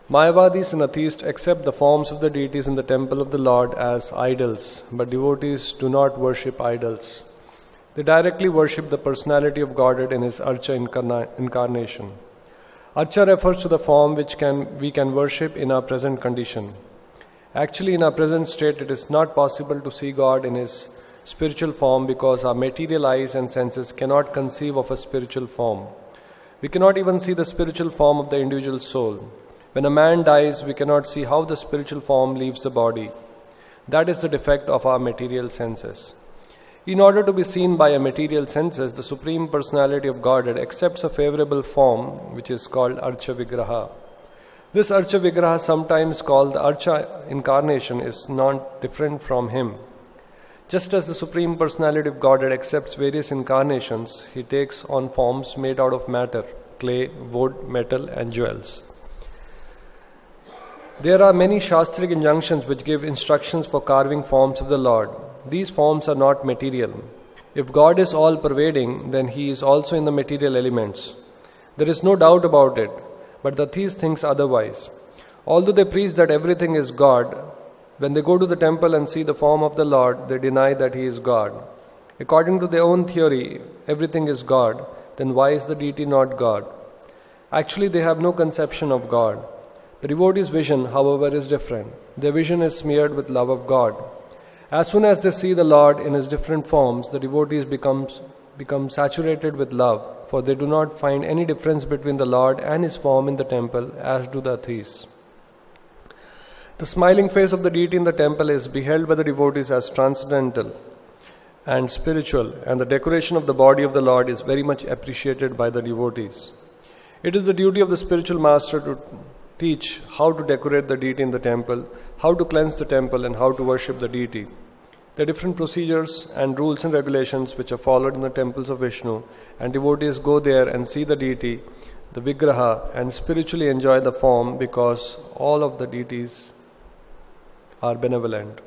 Mayavadis and atheists accept the forms of the deities in the temple of the Lord as idols, but devotees do not worship idols. They directly worship the personality of Godhead in His Archa incarnation. Archa refers to the form which we can worship in our present condition. Actually, in our present state, it is not possible to see God in His spiritual form because our material eyes and senses cannot conceive of a spiritual form. We cannot even see the spiritual form of the individual soul. When a man dies, we cannot see how the spiritual form leaves the body. That is the defect of our material senses. In order to be seen by our material senses, the Supreme Personality of Godhead accepts a favorable form which is called Archa Vigraha. This Archa Vigraha, sometimes called the Archa incarnation, is not different from Him. Just as the Supreme Personality of Godhead accepts various incarnations, He takes on forms made out of matter, clay, wood, metal and jewels. There are many Shastric injunctions which give instructions for carving forms of the Lord. These forms are not material. If God is all-pervading, then He is also in the material elements. There is no doubt about it, but the theist thinks otherwise. Although they preach that everything is God, when they go to the temple and see the form of the Lord, they deny that He is God. According to their own theory, everything is God, then why is the deity not God? Actually, they have no conception of God. The devotee's vision, however, is different. Their vision is smeared with love of God. As soon as they see the Lord in His different forms, the devotees become saturated with love, for they do not find any difference between the Lord and His form in the temple, as do the atheists. The smiling face of the deity in the temple is beheld by the devotees as transcendental and spiritual, and the decoration of the body of the Lord is very much appreciated by the devotees. It is the duty of the spiritual master to teach how to decorate the deity in the temple, how to cleanse the temple, and how to worship the deity. There are different procedures and rules and regulations which are followed in the temples of Vishnu, and devotees go there and see the deity, the Vigraha, and spiritually enjoy the form because all of the deities are benevolent.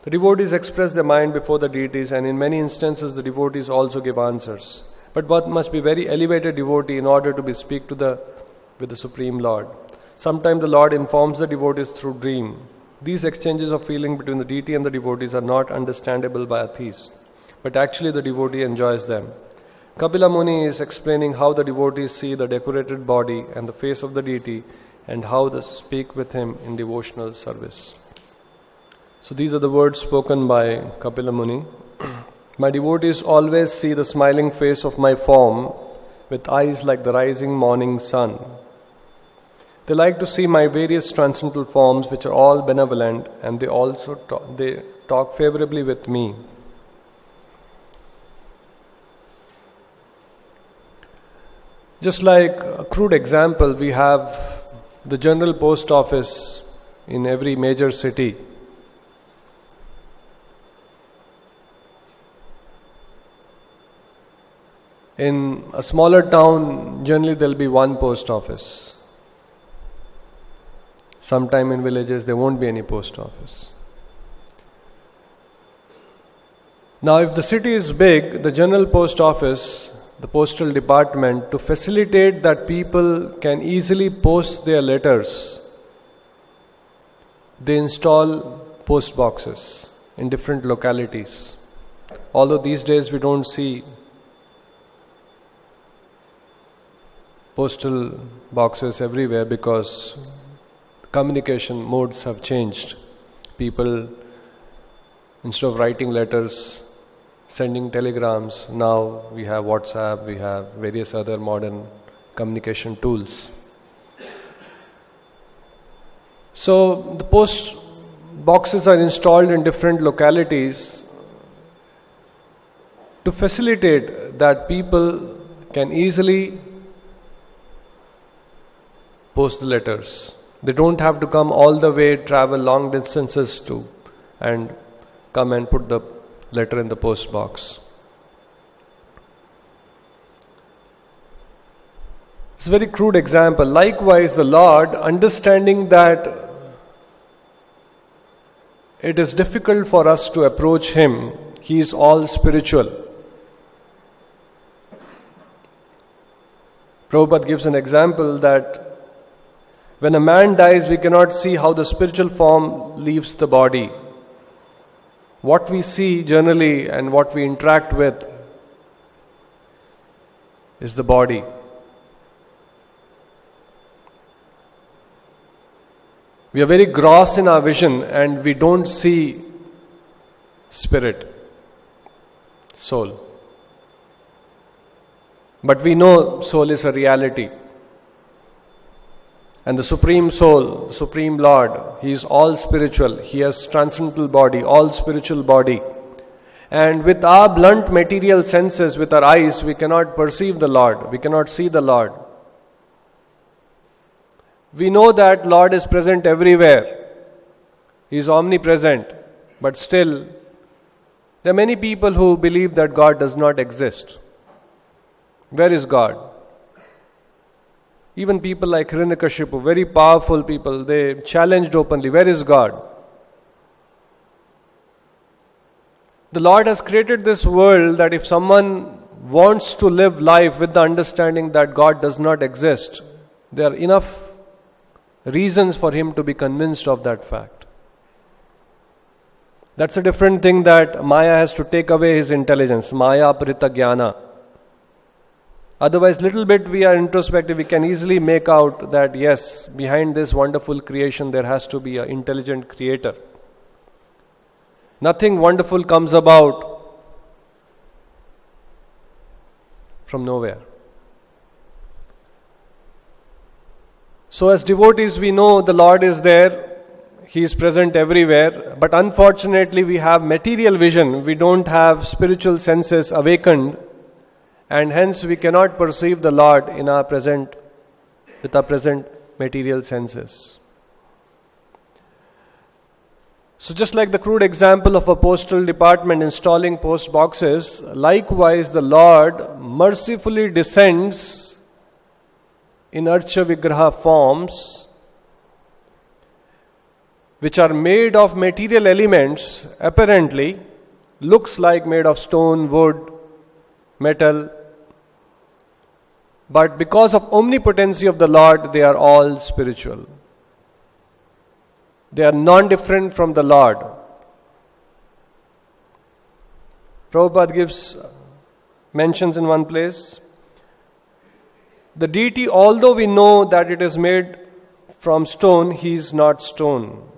The devotees express their mind before the deities, and in many instances the devotees also give answers. But one must be very elevated devotee in order to speak with the Supreme Lord. Sometimes the Lord informs the devotees through dream. These exchanges of feeling between the deity and the devotees are not understandable by atheists, but actually the devotee enjoys them. Kapila Muni is explaining how the devotees see the decorated body and the face of the deity and how they speak with him in devotional service. So these are the words spoken by Kapila Muni. My devotees always see the smiling face of my form with eyes like the rising morning sun. They like to see my various transcendental forms which are all benevolent, and they also talk favorably with me. Just like a crude example, we have the general post office in every major city. In a smaller town, generally there will be one post office. Sometime in villages there won't be any post office. Now if the city is big, the general post office, the postal department, to facilitate that people can easily post their letters, they install post boxes in different localities. Although these days we don't see postal boxes everywhere because communication modes have changed. People, instead of writing letters, sending telegrams, now we have WhatsApp, we have various other modern communication tools. So the post boxes are installed in different localities to facilitate that people can easily post the letters. They don't have to come all the way, travel long distances and come and put the letter in the post box. It's a very crude example. Likewise, the Lord, understanding that it is difficult for us to approach Him, He is all spiritual. Prabhupada gives an example that When a man dies, we cannot see how the spiritual form leaves the body. What we see generally and what we interact with is the body. We are very gross in our vision and we don't see spirit, soul. But we know soul is a reality. And the Supreme Soul, the Supreme Lord, He is all spiritual. He has transcendental body, all spiritual body. And with our blunt material senses, with our eyes, we cannot perceive the Lord. We cannot see the Lord. We know that Lord is present everywhere. He is omnipresent. But still, there are many people who believe that God does not exist. Where is God? Even people like Hiranyakashipu, very powerful people, they challenged openly, where is God? The Lord has created this world that if someone wants to live life with the understanding that God does not exist, there are enough reasons for him to be convinced of that fact. That's a different thing that Maya has to take away his intelligence, Maya Parita Jnana. Otherwise, little bit we are introspective, we can easily make out that yes, behind this wonderful creation there has to be an intelligent creator. Nothing wonderful comes about from nowhere. So as devotees we know the Lord is there, He is present everywhere, but unfortunately we have material vision, we don't have spiritual senses awakened, and hence we cannot perceive the Lord with our present material senses. So just like the crude example of a postal department installing post boxes, likewise the Lord mercifully descends in Archa Vigraha forms which are made of material elements, apparently looks like made of stone, wood, metal, but because of omnipotency of the Lord, they are all spiritual. They are non-different from the Lord. Prabhupada mentions in one place, the deity, although we know that it is made from stone, he is not stone.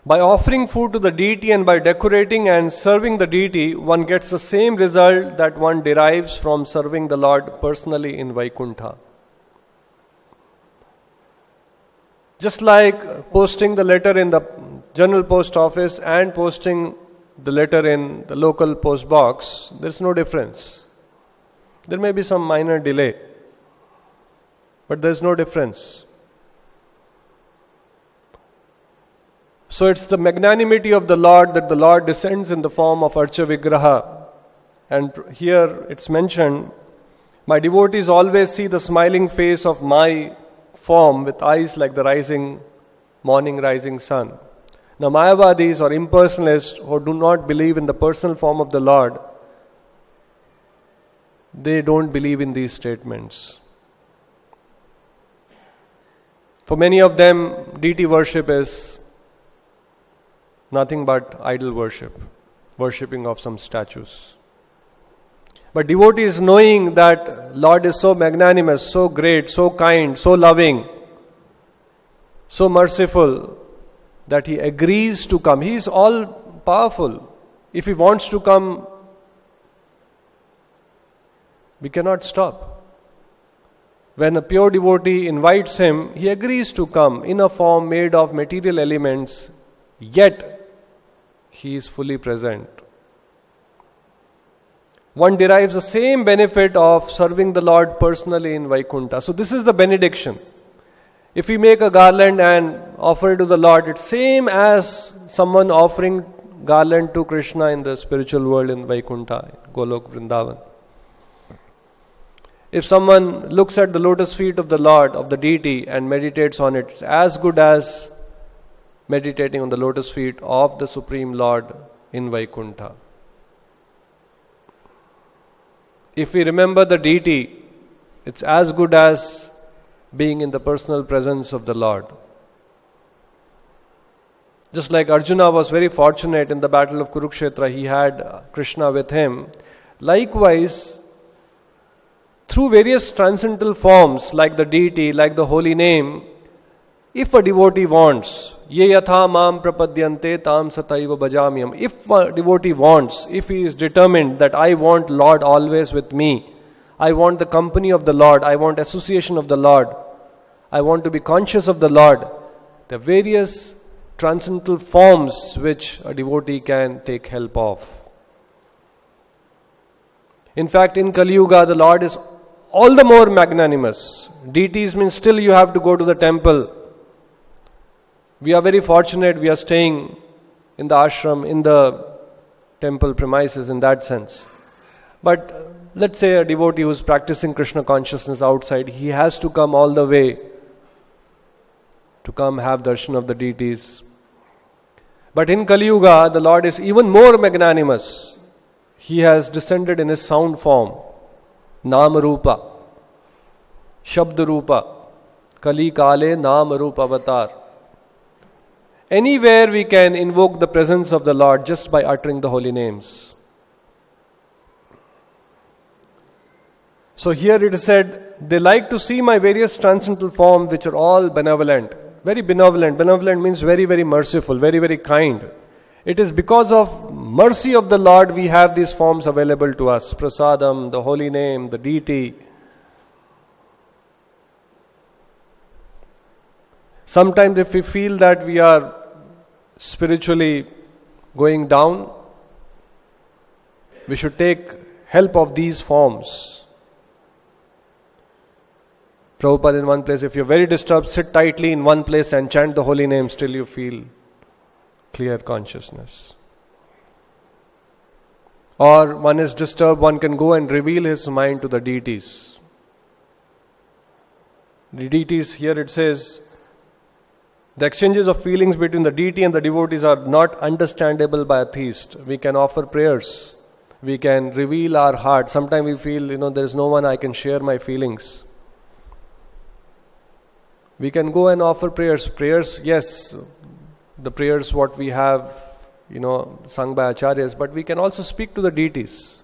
By offering food to the deity and by decorating and serving the deity, one gets the same result that one derives from serving the Lord personally in Vaikuntha. Just like posting the letter in the general post office and posting the letter in the local post box, there is no difference. There may be some minor delay, but there is no difference. So it's the magnanimity of the Lord that the Lord descends in the form of Archa Vigraha. And here it's mentioned, my devotees always see the smiling face of my form with eyes like the morning rising sun. Now Mayavadis or impersonalists who do not believe in the personal form of the Lord, they don't believe in these statements. For many of them, deity worship is nothing but idol worship, worshipping of some statues. But devotees knowing that Lord is so magnanimous, so great, so kind, so loving, so merciful, that He agrees to come. He is all powerful. If He wants to come, we cannot stop. When a pure devotee invites Him, He agrees to come in a form made of material elements, yet He is fully present. One derives the same benefit of serving the Lord personally in Vaikuntha. So this is the benediction. If we make a garland and offer it to the Lord, it's same as someone offering garland to Krishna in the spiritual world in Vaikuntha, Golok Vrindavan. If someone looks at the lotus feet of the Lord, of the deity, and meditates on it, it's as good as meditating on the lotus feet of the Supreme Lord in Vaikuntha. If we remember the deity, It's as good as being in the personal presence of the Lord. Just like Arjuna was very fortunate in the battle of Kurukshetra, he had Krishna with him. Likewise, through various transcendental forms like the deity, like the holy name, if a devotee wants, ye yatha mam prapadyante tam sataiva bhajamyam. If a devotee wants, if he is determined that I want Lord always with me, I want the company of the Lord, I want association of the Lord, I want to be conscious of the Lord, there are various transcendental forms which a devotee can take help of. In fact, in Kali Yuga, the Lord is all the more magnanimous. Deities means still you have to go to the temple. We are very fortunate, we are staying in the ashram, in the temple premises in that sense. But let's say a devotee who is practicing Krishna consciousness outside, he has to come all the way to come have darshan of the deities. But in Kali Yuga, the Lord is even more magnanimous. He has descended in his sound form, Nama Rupa, Shabda Rupa, Kali Kale Nama Rupa Avatar. Anywhere we can invoke the presence of the Lord just by uttering the holy names. So here it is said, they like to see my various transcendental forms which are all benevolent. Very benevolent. Benevolent means very, very merciful, very, very kind. It is because of mercy of the Lord we have these forms available to us. Prasadam, the holy name, the deity. Sometimes if we feel that we are spiritually going down, we should take help of these forms. Prabhupada in one place, if you're very disturbed, sit tightly in one place and chant the holy name till you feel clear consciousness. Or one is disturbed, one can go and reveal his mind to the deities. The deities, here it says, the exchanges of feelings between the deity and the devotees are not understandable by a theist. We can offer prayers. We can reveal our heart. Sometimes we feel, there is no one I can share my feelings. We can go and offer prayers. Prayers, yes, the prayers what we have, sung by acharyas, but we can also speak to the deities.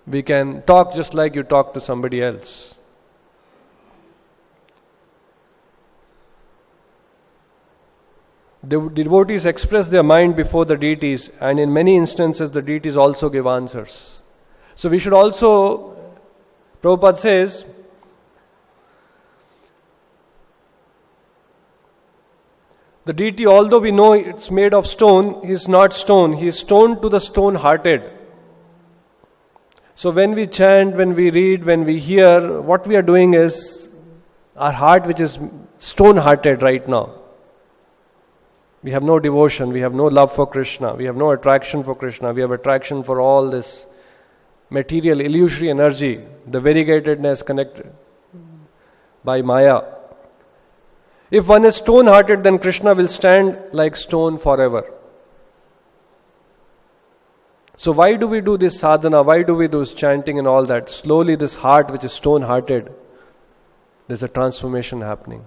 We can talk just like you talk to somebody else. The devotees express their mind before the deities, and in many instances the deities also give answers. So we should also, Prabhupada says, the deity, although we know it's made of stone, he is not stone. He is stone to the stone-hearted. So when we chant, when we read, when we hear, what we are doing is our heart which is stone-hearted right now. We have no devotion, we have no love for Krishna, we have no attraction for Krishna, we have attraction for all this material, illusory energy, the variegatedness connected by Maya. If one is stone-hearted, then Krishna will stand like stone forever. So why do we do this sadhana? Why do we do this chanting and all that? Slowly this heart which is stone-hearted, there's a transformation happening.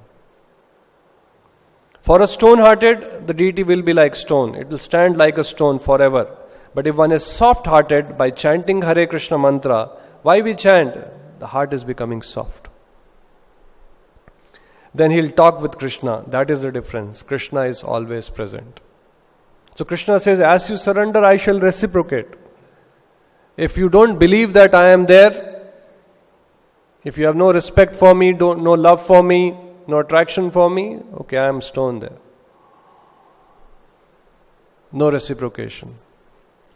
For a stone-hearted, the deity will be like stone. It will stand like a stone forever. But if one is soft-hearted, by chanting Hare Krishna mantra, why we chant? The heart is becoming soft. Then he'll talk with Krishna. That is the difference. Krishna is always present. So Krishna says, as you surrender, I shall reciprocate. If you don't believe that I am there, if you have no respect for me, no love for me, no attraction for me, okay, I am stone there. No reciprocation.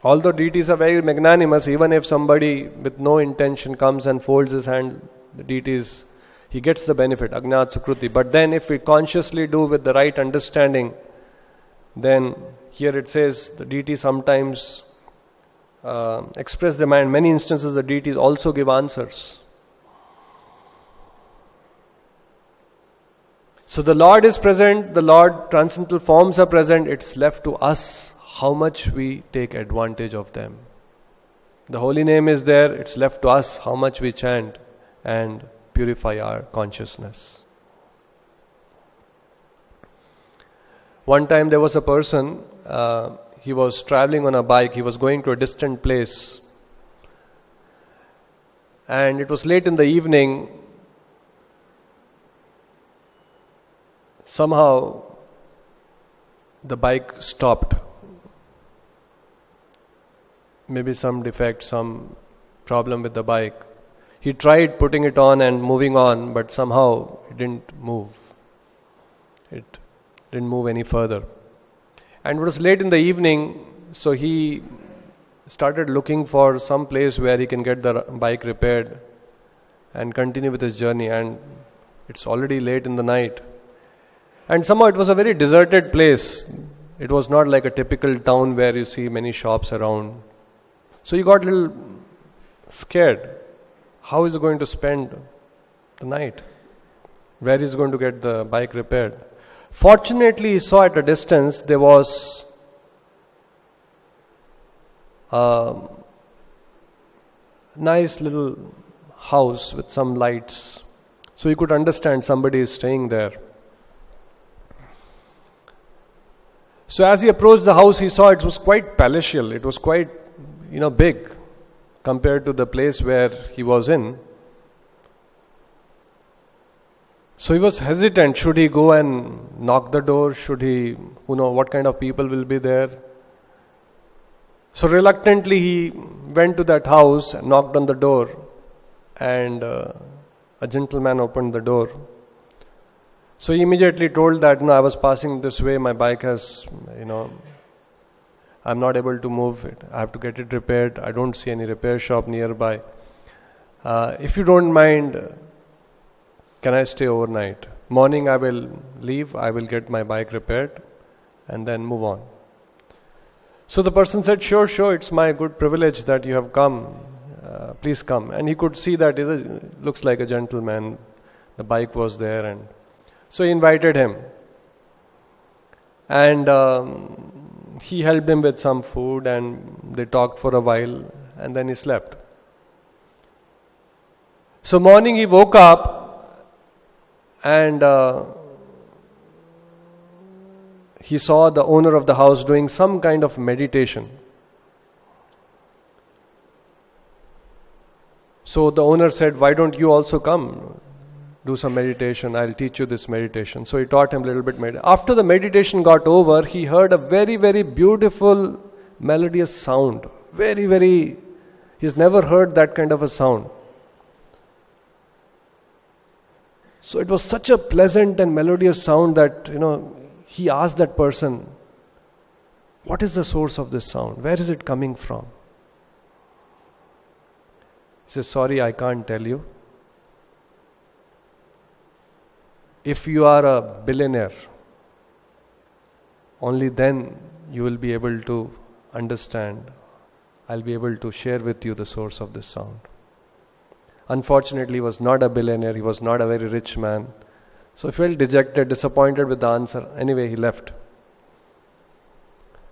Although deities are very magnanimous, even if somebody with no intention comes and folds his hand, the deities, he gets the benefit, Agnat Sukruti. But then if we consciously do with the right understanding, then here it says the deity sometimes express their mind. Many instances the deities also give answers. So the Lord is present, the Lord transcendental forms are present, it's left to us how much we take advantage of them. The holy name is there, it's left to us how much we chant and purify our consciousness. One time there was a person, he was traveling on a bike, he was going to a distant place, and it was late in the evening. Somehow the bike stopped. Maybe some defect, some problem with the bike. He tried putting it on and moving on, but somehow it didn't move. It didn't move any further. And it was late in the evening, so he started looking for some place where he can get the bike repaired and continue with his journey. And it's already late in the night. And somehow it was a very deserted place. It was not like a typical town where you see many shops around. So he got a little scared. How is he going to spend the night? Where is he going to get the bike repaired? Fortunately, he saw at a distance there was a nice little house with some lights. So he could understand somebody is staying there. So as he approached the house, he saw it was quite palatial. It was quite, big compared to the place where he was in. So he was hesitant. Should he go and knock the door? Should he, what kind of people will be there? So reluctantly he went to that house and knocked on the door, and a gentleman opened the door. So he immediately told that, I was passing this way, my bike has, I'm not able to move it. I have to get it repaired. I don't see any repair shop nearby. If you don't mind, can I stay overnight? Morning I will leave, I will get my bike repaired and then move on. So the person said, sure, it's my good privilege that you have come. Please come. And he could see that it looks like a gentleman. The bike was there, and so he invited him. And he helped him with some food, and they talked for a while, and then he slept. So morning he woke up, and he saw the owner of the house doing some kind of meditation. So the owner said, why don't you also come? Do some meditation. I'll teach you this meditation. So he taught him a little bit. After the meditation got over, he heard a very, very beautiful, melodious sound. Very, very, he's never heard that kind of a sound. So it was such a pleasant and melodious sound that, he asked that person, what is the source of this sound? Where is it coming from? He says, sorry, I can't tell you. If you are a billionaire, only then you will be able to understand. I'll be able to share with you the source of this sound. Unfortunately, he was not a billionaire. He was not a very rich man. So he felt dejected, disappointed with the answer. Anyway, he left.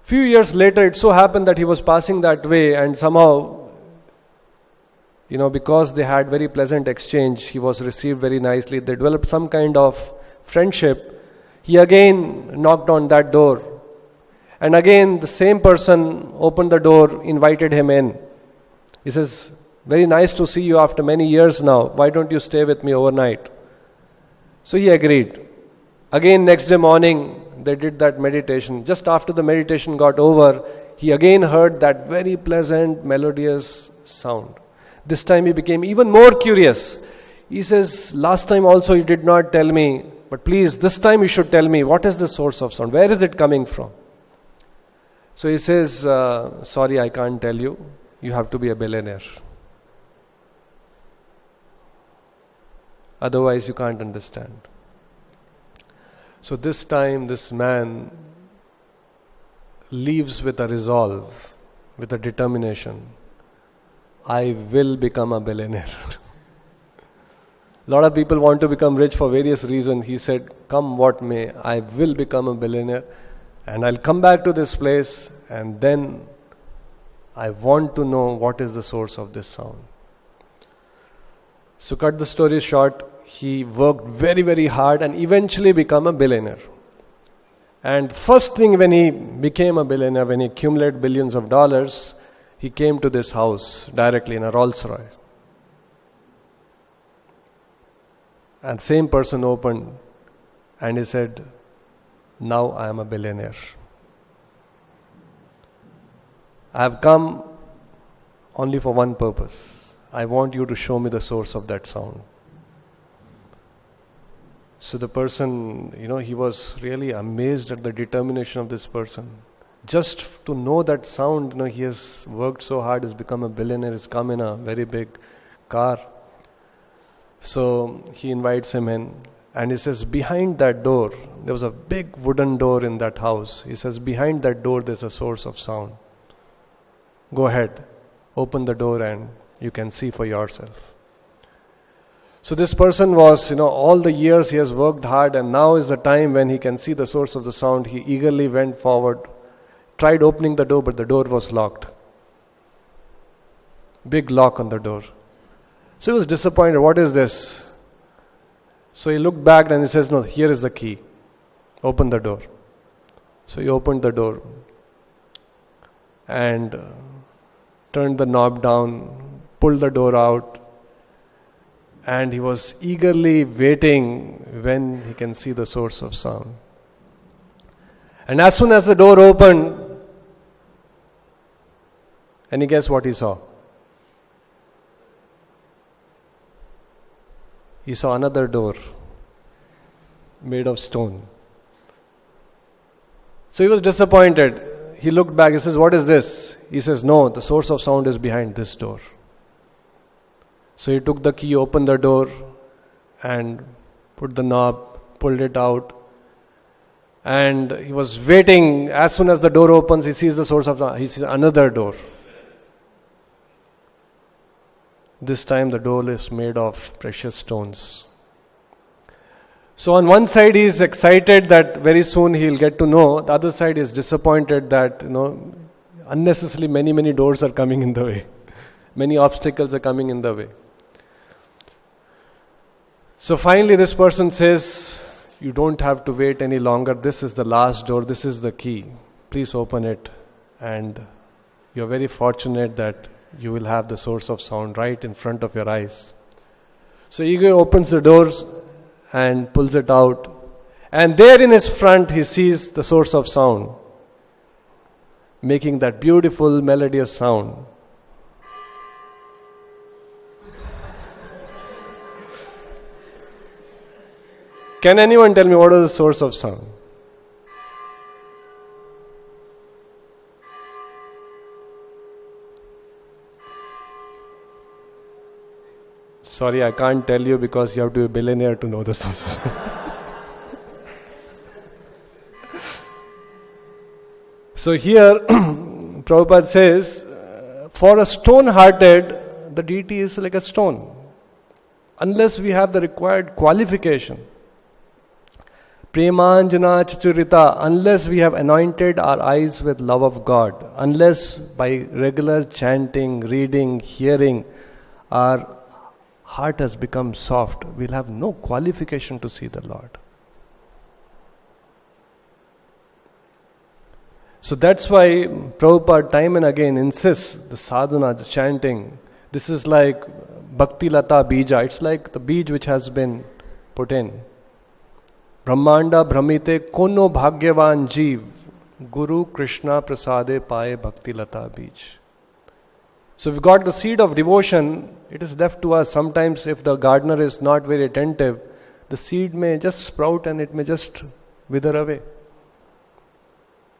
Few years later, it so happened that he was passing that way, and somehow, because they had very pleasant exchange, he was received very nicely. They developed some kind of friendship. He again knocked on that door. And again, the same person opened the door, invited him in. He says, very nice to see you after many years now. Why don't you stay with me overnight? So he agreed. Again, next day morning, they did that meditation. Just after the meditation got over, he again heard that very pleasant, melodious sound. This time he became even more curious. He says, last time also you did not tell me, but please, this time you should tell me, what is the source of sound? Where is it coming from? So he says, sorry, I can't tell you. You have to be a billionaire. Otherwise you can't understand. So this time this man leaves with a resolve, with a determination. I will become a billionaire. A lot of people want to become rich for various reasons. He said, come what may, I will become a billionaire, and I'll come back to this place, and then I want to know what is the source of this sound. So cut the story short, he worked very, very hard and eventually became a billionaire. And first thing when he became a billionaire, when he accumulated billions of dollars, he came to this house directly in a Rolls Royce. And same person opened and he said, now I am a billionaire. I have come only for one purpose. I want you to show me the source of that sound. So the person, he was really amazed at the determination of this person. Just to know that sound, he has worked so hard, has become a billionaire, has come in a very big car. So he invites him in and he says, behind that door, there was a big wooden door in that house. He says, behind that door there's a source of sound. Go ahead, open the door and you can see for yourself. So this person was, all the years he has worked hard, and now is the time when he can see the source of the sound. He eagerly went forward, tried opening the door, but the door was locked. Big lock on the door. So he was disappointed. What is this? So he looked back and he says, no, here is the key. Open the door. So he opened the door and turned the knob down, pulled the door out, and he was eagerly waiting when he can see the source of sound. And as soon as the door opened, any guess what he saw? He saw another door made of stone. So he was disappointed. He looked back, he says, what is this? He says, no, the source of sound is behind this door. So he took the key, opened the door and put the knob, pulled it out. And he was waiting. As soon as the door opens, he sees the source of sound. He sees another door. This time the door is made of precious stones. So on one side he is excited that very soon he will get to know. The other side is disappointed that unnecessarily many doors are coming in the way. Many obstacles are coming in the way. So finally this person says, you don't have to wait any longer. This is the last door. This is the key. Please open it. And you're very fortunate that you will have the source of sound right in front of your eyes. So Igor opens the doors and pulls it out. And there in his front he sees the source of sound, making that beautiful melodious sound. Can anyone tell me what is the source of sound? Sorry, I can't tell you because you have to be a billionaire to know the source of sound. So here, Prabhupada says, for a stone-hearted, the deity is like a stone. Unless we have the required qualification. Premanjana Chachurita, unless we have anointed our eyes with love of God, unless by regular chanting, reading, hearing, our heart has become soft, we'll have no qualification to see the Lord. So that's why Prabhupada time and again insists the sadhana, the chanting. This is like Bhakti Lata Bija. It's like the beej which has been put in. Brahmanda Brahmite Kono Bhagyavan Jeev Guru Krishna Prasade Paye Bhakti Lata Beej. So we've got the seed of devotion, it is left to us. Sometimes if the gardener is not very attentive, the seed may just sprout and it may just wither away.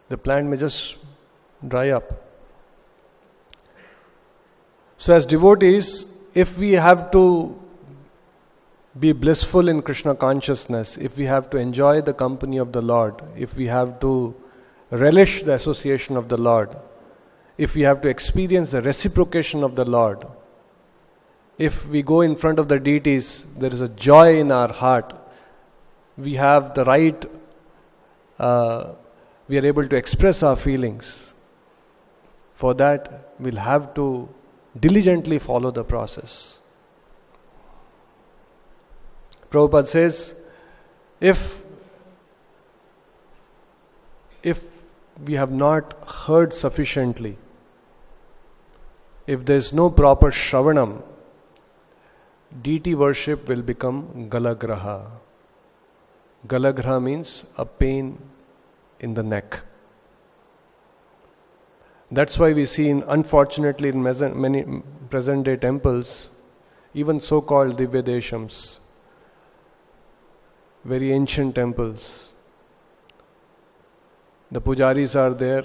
The plant may just dry up. So as devotees, if we have to be blissful in Krishna consciousness, if we have to enjoy the company of the Lord, if we have to relish the association of the Lord, if we have to experience the reciprocation of the Lord, if we go in front of the deities, there is a joy in our heart, we have the right, we are able to express our feelings For that, we'll have to diligently follow the process. Prabhupada says, if we have not heard sufficiently, if there is no proper shravanam, deity worship will become galagraha. Galagraha means a pain in the neck. That's why we see, unfortunately, in many present day temples, even so-called Divyadeshams, very ancient temples, the pujaris are there,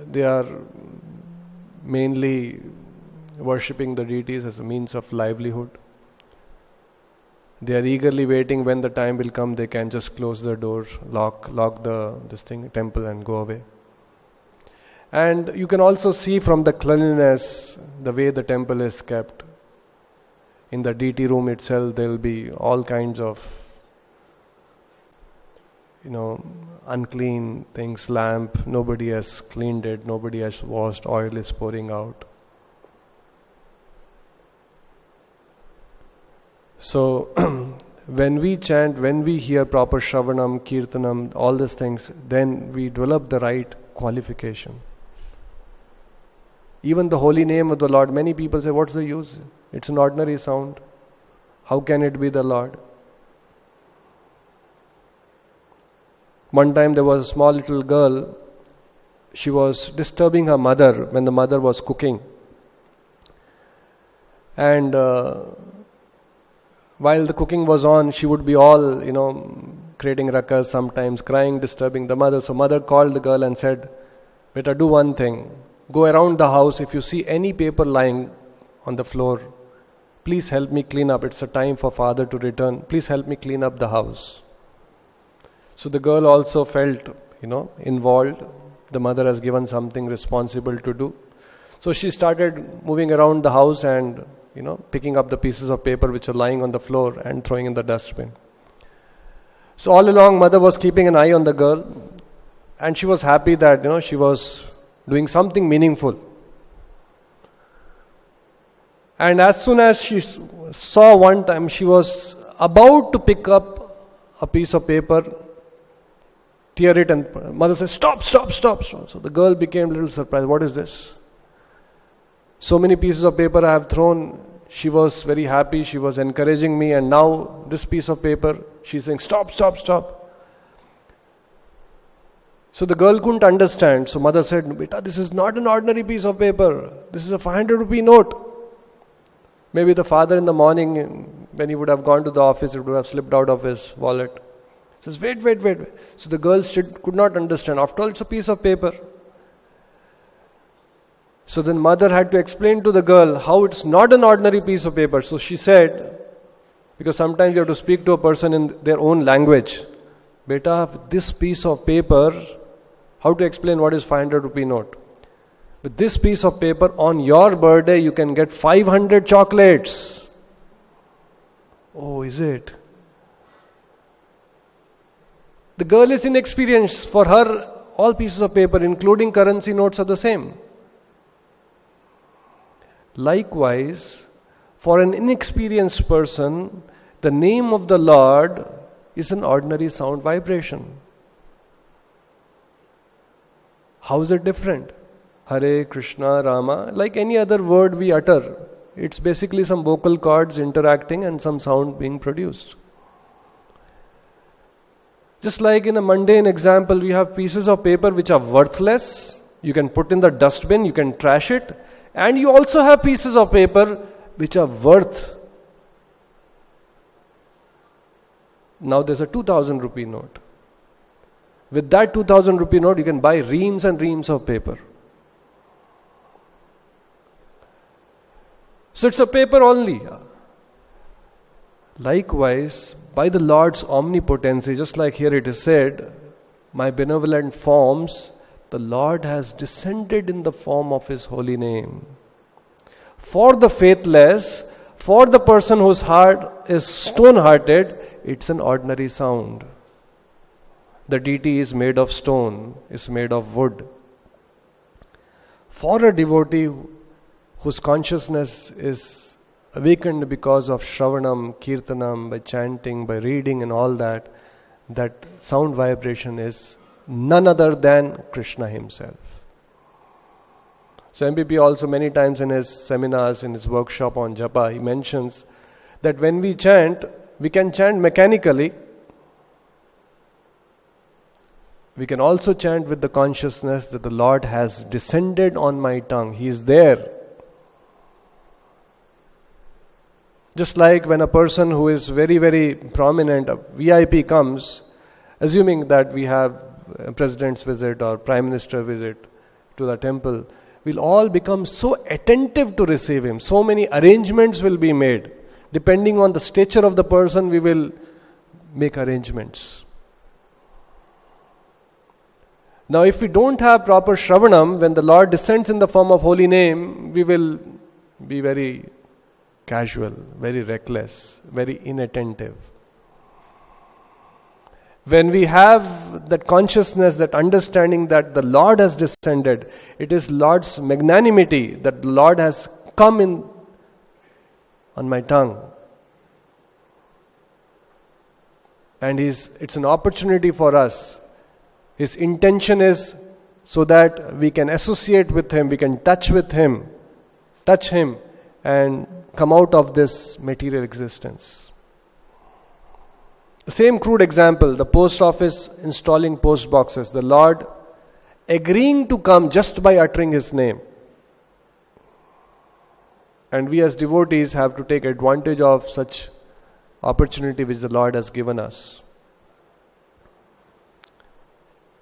they are mainly worshipping the deities as a means of livelihood. They are eagerly waiting when the time will come, they can just close the doors, lock the temple and go away. And you can also see from the cleanliness, the way the temple is kept. In the deity room itself, there will be all kinds of unclean things, lamp, nobody has cleaned it, nobody has washed, oil is pouring out. So, when we chant, when we hear proper shravanam, kirtanam, all these things, then we develop the right qualification. Even the holy name of the Lord, many people say, what's the use? It's an ordinary sound. How can it be the Lord? One time there was a small little girl, she was disturbing her mother when the mother was cooking. And while the cooking was on, she would be all, creating ruckus, sometimes crying, disturbing the mother. So mother called the girl and said, "Beta, do one thing. Go around the house. If you see any paper lying on the floor, please help me clean up. It's a time for father to return. Please help me clean up the house." So the girl also felt, involved. The mother has given something responsible to do. So she started moving around the house and, picking up the pieces of paper which are lying on the floor and throwing in the dustbin. So all along, mother was keeping an eye on the girl, and she was happy that, she was doing something meaningful. And as soon as she saw one time, she was about to pick up a piece of paper, tear it, and mother said, stop. So the girl became a little surprised. What is this? So many pieces of paper I have thrown. She was very happy. She was encouraging me. And now this piece of paper, she's saying, stop. So the girl couldn't understand. So mother said, "Beta, this is not an ordinary piece of paper. This is a 500 rupee note." Maybe the father in the morning, when he would have gone to the office, it would have slipped out of his wallet. He says, wait. So the girl could not understand. After all, it's a piece of paper. So then mother had to explain to the girl how it's not an ordinary piece of paper. So she said, because sometimes you have to speak to a person in their own language. "Beta, this piece of paper," how to explain what is 500 rupee note? "With this piece of paper, on your birthday, you can get 500 chocolates." Oh, is it? The girl is inexperienced. For her, all pieces of paper, including currency notes, are the same. Likewise, for an inexperienced person, the name of the Lord is an ordinary sound vibration. How is it different? Hare Krishna, Rama, like any other word we utter, it's basically some vocal cords interacting and some sound being produced. Just like in a mundane example, we have pieces of paper which are worthless. You can put in the dustbin, you can trash it. And you also have pieces of paper which are worth. Now there's a 2000 rupee note. With that 2000 rupee note, you can buy reams and reams of paper. So it's a paper only. Likewise, by the Lord's omnipotency, just like here it is said, "My benevolent forms," the Lord has descended in the form of His holy name. For the faithless, for the person whose heart is stone-hearted, it's an ordinary sound. The deity is made of stone, is made of wood. For a devotee whose consciousness is awakened because of Shravanam, Kirtanam, by chanting, by reading and all that, that sound vibration is none other than Krishna himself. So MPP also many times in his seminars, in his workshop on japa, he mentions that when we chant, we can chant mechanically. We can also chant with the consciousness that the Lord has descended on my tongue. He is there. Just like when a person who is very, very prominent, a VIP comes, assuming that we have a president's visit or prime minister visit to the temple, we'll all become so attentive to receive him. So many arrangements will be made. Depending on the stature of the person, we will make arrangements. Now, if we don't have proper Shravanam, when the Lord descends in the form of holy name, we will be very casual, very reckless, very inattentive. When we have that consciousness, that understanding that the Lord has descended, it is Lord's magnanimity that the Lord has come in on my tongue. And it's an opportunity for us. His intention is so that we can associate with Him, we can touch Him, and come out of this material existence. The same crude example, the post office installing post boxes, the Lord agreeing to come just by uttering His name. And we as devotees have to take advantage of such opportunity which the Lord has given us.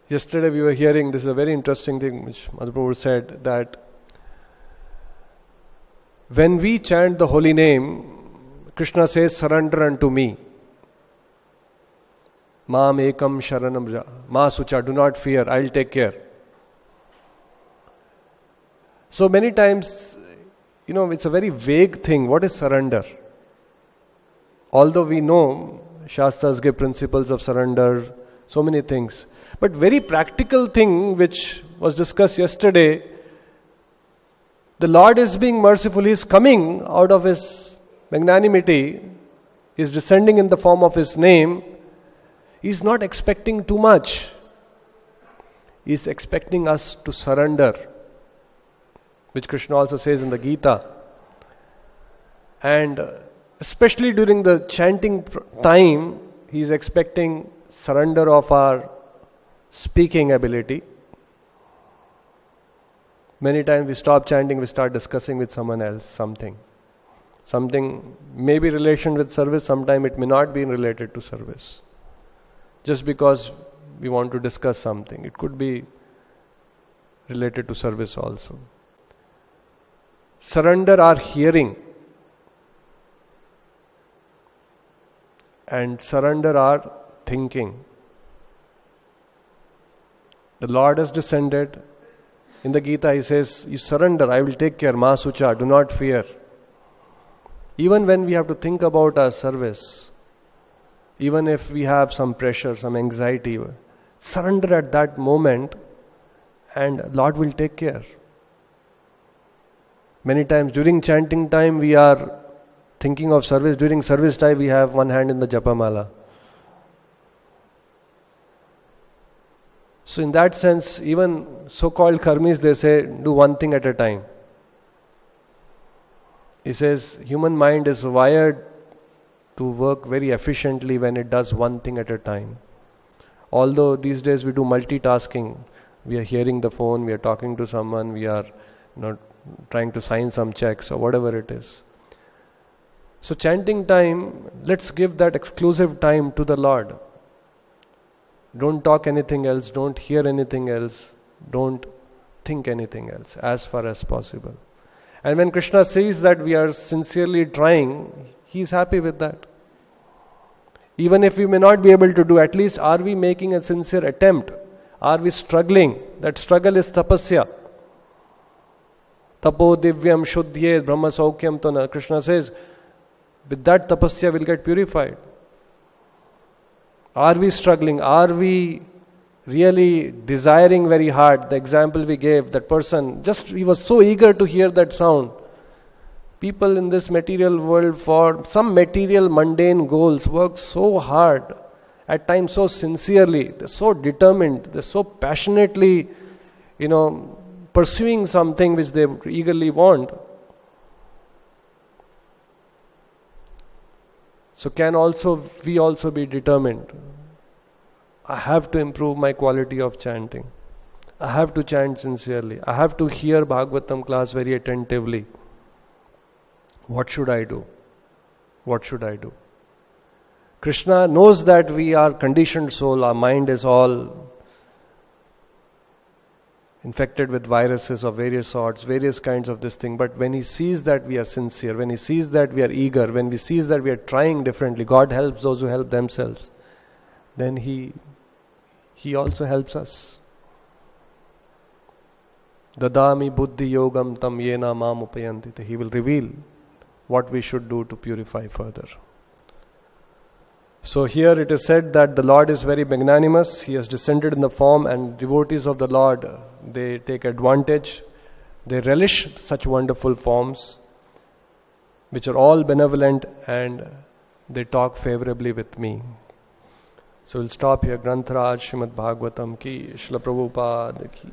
Yesterday we were hearing, this is a very interesting thing which Mother Prabhu said, that when we chant the holy name, Krishna says, surrender unto me. Mam ekam sharanam ma sucha, do not fear, I'll take care. So many times, it's a very vague thing. What is surrender? Although we know Shastras give principles of surrender, so many things. But very practical thing which was discussed yesterday, the Lord is being merciful. He is coming out of His magnanimity. He is descending in the form of His name. He is not expecting too much. He is expecting us to surrender, which Krishna also says in the Gita. And especially during the chanting time, He is expecting surrender of our speaking ability. Many times we stop chanting, we start discussing with someone else something. Something may be relation with service, sometime it may not be related to service. Just because we want to discuss something, it could be related to service also. Surrender our hearing and surrender our thinking. The Lord has descended. In the Gita He says, you surrender, I will take care, ma sucha, do not fear. Even when we have to think about our service, even if we have some pressure, some anxiety, surrender at that moment and Lord will take care. Many times during chanting time we are thinking of service. During service time we have one hand in the japamala. So in that sense, even so-called karmis, they say, do one thing at a time. He says, human mind is wired to work very efficiently when it does one thing at a time. Although these days we do multitasking, we are hearing the phone, we are talking to someone, we are trying to sign some checks or whatever it is. So chanting time, let's give that exclusive time to the Lord. Don't talk anything else, don't hear anything else, don't think anything else as far as possible. And when Krishna sees that we are sincerely trying, He is happy with that. Even if we may not be able to do, at least are we making a sincere attempt? Are we struggling? That struggle is tapasya. Tapo divyam shuddhyet brahma saukyam tona. Krishna says, with that tapasya we'll get purified. Are we struggling? Are we really desiring very hard. The example we gave, that person, just he was so eager to hear that sound. People in this material world for some material mundane goals work so hard, at times so sincerely, they're so determined, they're so passionately, pursuing something which they eagerly want. So can we also be determined? I have to improve my quality of chanting. I have to chant sincerely. I have to hear Bhagavatam class very attentively. What should I do? What should I do? Krishna knows that we are conditioned soul, our mind is all infected with viruses of various sorts, various kinds of this thing. But when he sees that we are sincere, when he sees that we are eager, when he sees that we are trying differently, God helps those who help themselves, then he also helps us. Dadami buddhi yogam tam yena mam upayanti. He will reveal what we should do to purify further. So here it is said that the Lord is very magnanimous. He has descended in the form, and devotees of the Lord, they take advantage. They relish such wonderful forms, which are all benevolent, and they talk favorably with me. So we'll stop here. Grantharaj Srimad Bhagavatam ki, Srila Prabhupada ki.